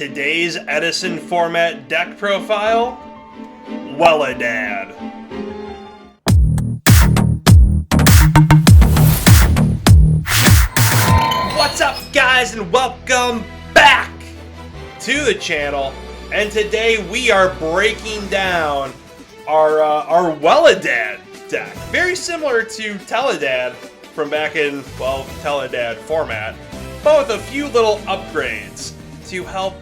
Today's Edison format deck profile, Welle-DAD. What's up, guys, and welcome back to the channel. And today we are breaking down our Welle-DAD deck. Very similar to Tele-DAD from back in, well, Tele-DAD format, but with a few little upgrades to help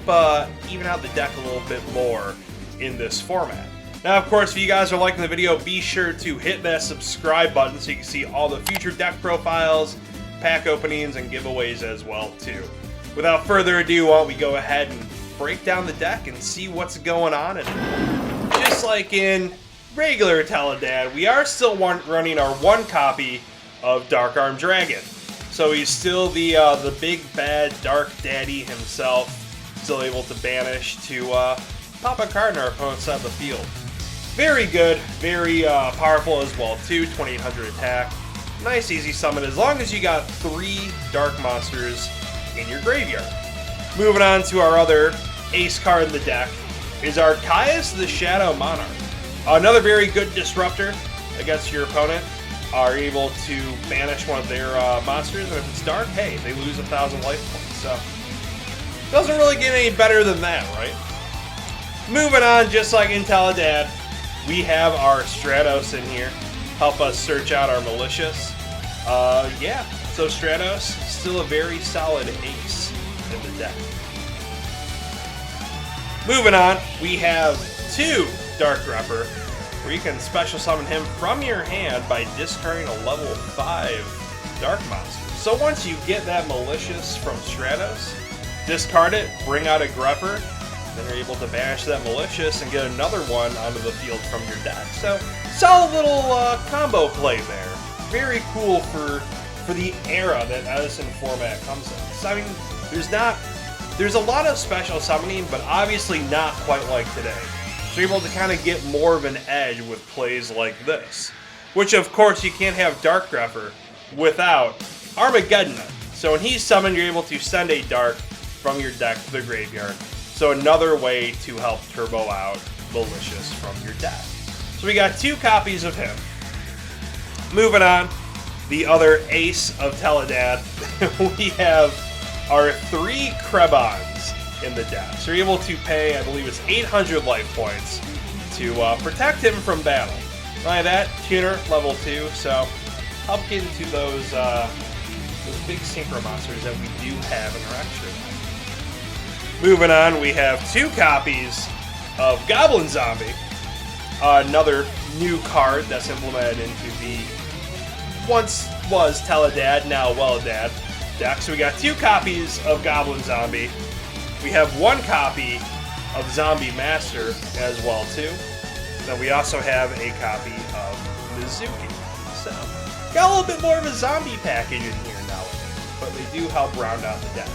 even out the deck a little bit more in this format. Now, of course, if you guys are liking the video, be sure to hit that subscribe button so you can see all the future deck profiles, pack openings, and giveaways as well, too. Without further ado, why don't we go ahead and break down the deck and see what's going on in it. Just like in regular Tele-DAD, we are still running our one copy of Dark Arm Dragon. So he's still the big bad Dark Daddy himself, still able to banish to pop a card in our opponent's side of the field. Very good, very powerful as well too, 2800 attack. Nice easy summon as long as you got 3 dark monsters in your graveyard. Moving on to our other ace card in the deck is our Caius the Shadow Monarch. Another very good disruptor against your opponent. Are able to banish one of their monsters, and if it's dark, hey, they lose 1,000 life points. So, doesn't really get any better than that, right? Moving on, just like in Tele-DAD, we have our Stratos in here. Help us search out our Malicious. Yeah, so Stratos, still a very solid ace in the deck. Moving on, we have 2 Dark Grepper, where you can special summon him from your hand by discarding a level 5 Dark Monster. So once you get that Malicious from Stratos, discard it, bring out a Grepper, then you're able to banish that Malicious and get another one onto the field from your deck. So, solid little combo play there. Very cool for the era that Edison format comes in. So, I mean, there's a lot of special summoning, but obviously not quite like today. So you're able to kind of get more of an edge with plays like this. Which, of course, you can't have Dark Grepper without Armageddon. So when he's summoned, you're able to send a Dark from your deck to the graveyard. So another way to help turbo out Malicious from your deck. So we got 2 copies of him. Moving on, the other ace of Tele-DAD, we have our 3 Krebons in the deck. So you're able to pay, I believe it's 800 life points to protect him from battle. Not only that, tuner level 2, so help get into those big synchro monsters that we do have in our extra deck. Moving on, we have 2 copies of Goblin Zombie, another new card that's implemented into the once was Tele-DAD, now Welle-DAD deck. So we got 2 copies of Goblin Zombie. We have 1 copy of Zombie Master as well too. Then we also have a copy of Mizuki. So, got a little bit more of a zombie package in here nowadays, but they do help round out the deck.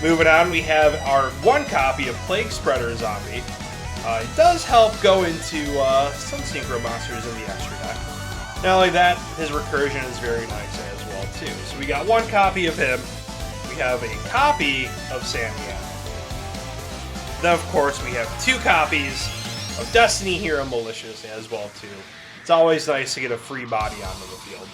Moving on, we have our 1 copy of Plague Spreader Zombie. It does help go into some synchro monsters in the extra deck. Not only that, his recursion is very nice as well too. So we got 1 copy of him. We have a copy of Samian. Then, of course, we have 2 copies of Destiny Hero Malicious as well, too. It's always nice to get a free body onto the field.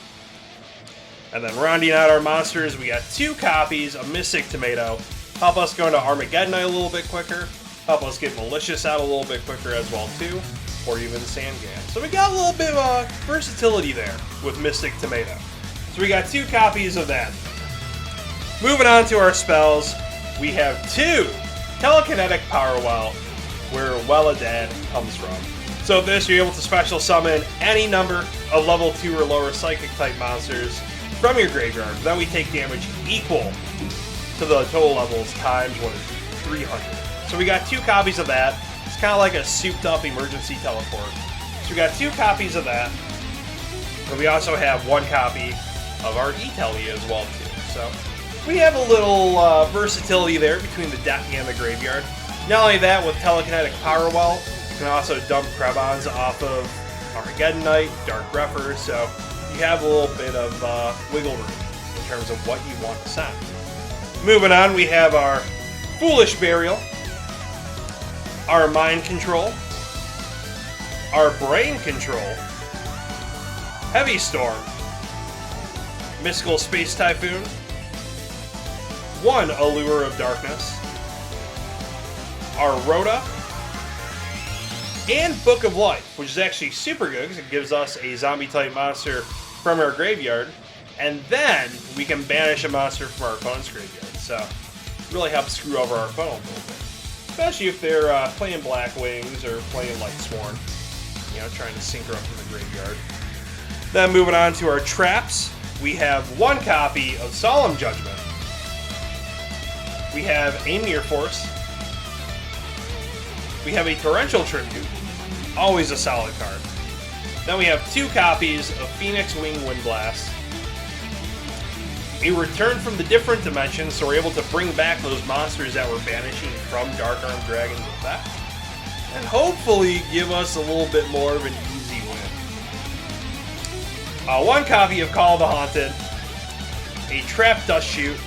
And then rounding out our monsters, we got 2 copies of Mystic Tomato. Help us go into Armageddon a little bit quicker. Help us get Malicious out a little bit quicker as well, too. Or even Sangan. So we got a little bit of versatility there with Mystic Tomato. So we got 2 copies of that. Moving on to our spells, we have 2 Telekinetic Power Well, where Welle-DAD comes from. So with this, you're able to special summon any number of level 2 or lower Psychic type monsters from your graveyard. Then we take damage equal to the total levels times 300. So we got 2 copies of that. It's kind of like a souped up emergency teleport. So we got 2 copies of that. And we also have 1 copy of our E-Tele as well too. So we have a little versatility there between the deck and the graveyard. Not only that, with Telekinetic Power Well, you can also dump Krebons off of Armageddon Knight, Dark Grepper, so you have a little bit of wiggle room in terms of what you want to send. Moving on, we have our Foolish Burial, our Mind Control, our Brain Control, Heavy Storm, Mystical Space Typhoon, one Allure of Darkness, our Rhoda, and Book of Life, which is actually super good because it gives us a zombie-type monster from our graveyard, and then we can banish a monster from our opponent's graveyard. So, really helps screw over our opponent a little bit. Especially if they're playing Black Wings or playing Light Sworn. You know, trying to sync her up from the graveyard. Then moving on to our traps, we have one copy of Solemn Judgment. We have Aimir Force. We have a Torrential Tribute, always a solid card. Then we have two copies of Phoenix Wing Windblast. A Return from the Different Dimension, so we're able to bring back those monsters that we're banishing from Dark Armed Dragon's effect. And hopefully give us a little bit more of an easy win. One copy of Call of the Haunted. A Trap Dust Shoot.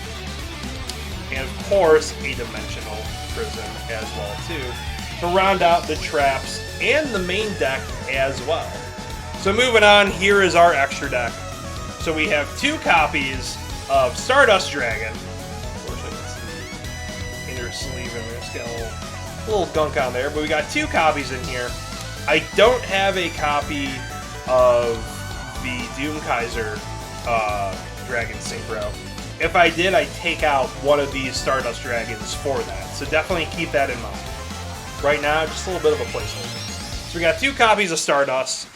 And of course, a Dimensional Prison as well too, to round out the traps and the main deck as well. So moving on, here is our extra deck. So we have two copies of Stardust Dragon. Unfortunately, it's the inner sleeve in there. It's got a little gunk on there, but we got two copies in here. I don't have a copy of the Doom Kaiser Dragon Synchro. If I did, I'd take out one of these Stardust Dragons for that. So definitely keep that in mind. Right now, just a little bit of a placeholder. So we got two copies of Stardust.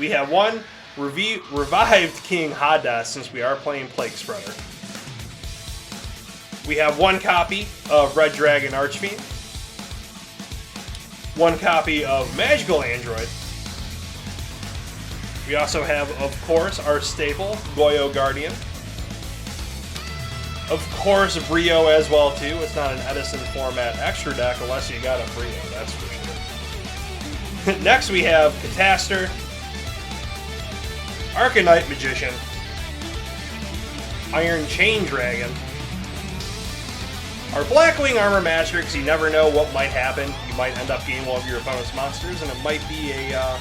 We have one Revived King Hades, since we are playing Plague Spreader. We have one copy of Red Dragon Archfiend. One copy of Magical Android. We also have, of course, our staple, Yugioh Guardian. Of course, Brio as well, too. It's not an Edison format extra deck unless you got a Brio, that's for sure. Next, we have Catastor, Arcanite Magician, Iron Chain Dragon, our Blackwing Armor Matrix. You never know what might happen. You might end up getting one of your opponent's monsters, and it might be a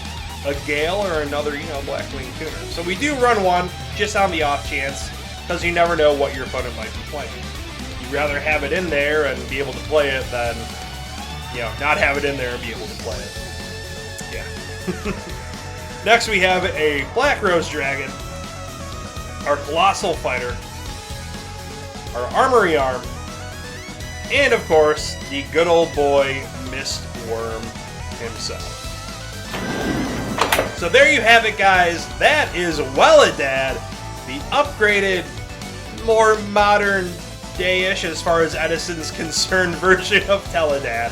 Gale or another, Blackwing tuner. So we do run one, just on the off chance, because you never know what your opponent might be playing. You'd rather have it in there and be able to play it than, not have it in there and be able to play it. Yeah. Next we have a Black Rose Dragon, our Colossal Fighter, our Armory Arm, and of course, the good old boy Mistworm himself. So there you have it, guys. That is Welle-DAD, the upgraded, more modern day-ish as far as Edison's concerned version of Teledad.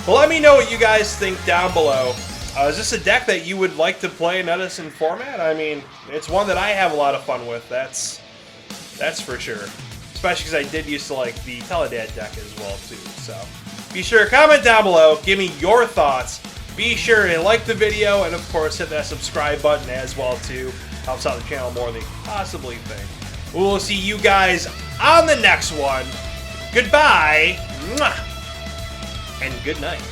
But let me know what you guys think down below. Is this a deck that you would like to play in Edison format? I mean, it's one that I have a lot of fun with, that's for sure. Especially because I did used to like the Teledad deck as well too. So be sure to comment down below, give me your thoughts. Be sure to like the video and of course hit that subscribe button as well too. Helps out the channel more than you possibly think. We will see you guys on the next one. Goodbye, and good night.